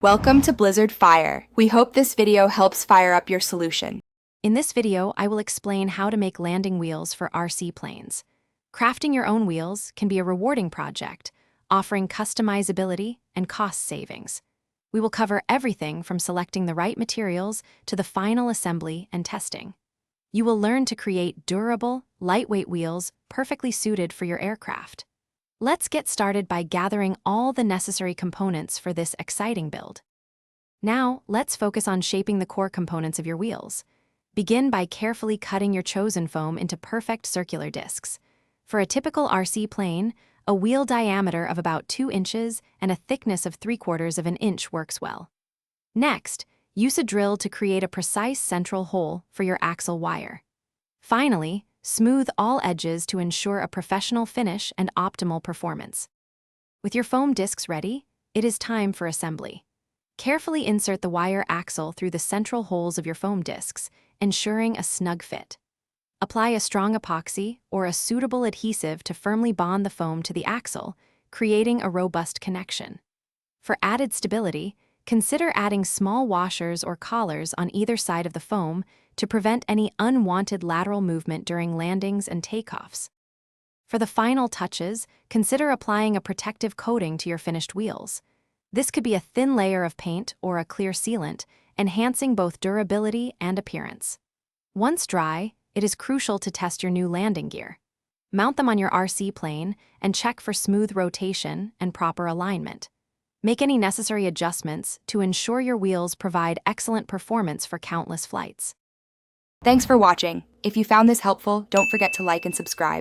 Welcome to Blizzard Fire. We hope this video helps fire up your solution. In this video, I will explain how to make landing wheels for RC planes. Crafting your own wheels can be a rewarding project, offering customizability and cost savings. We will cover everything from selecting the right materials to the final assembly and testing. You will learn to create durable, lightweight wheels perfectly suited for your aircraft. Let's get started by gathering all the necessary components for this exciting build. Now, let's focus on shaping the core components of your wheels. Begin by carefully cutting your chosen foam into perfect circular discs. For a typical RC plane, a wheel diameter of about 2 inches and a thickness of 3/4 of an inch works well. Next, use a drill to create a precise central hole for your axle wire. Finally, smooth all edges to ensure a professional finish and optimal performance. With your foam discs ready, it is time for assembly. Carefully insert the wire axle through the central holes of your foam discs, ensuring a snug fit. Apply a strong epoxy or a suitable adhesive to firmly bond the foam to the axle, creating a robust connection. For added stability, consider adding small washers or collars on either side of the foam to prevent any unwanted lateral movement during landings and takeoffs. For the final touches, consider applying a protective coating to your finished wheels. This could be a thin layer of paint or a clear sealant, enhancing both durability and appearance. Once dry, it is crucial to test your new landing gear. Mount them on your RC plane and check for smooth rotation and proper alignment. Make any necessary adjustments to ensure your wheels provide excellent performance for countless flights. Thanks for watching. If you found this helpful, don't forget to like and subscribe.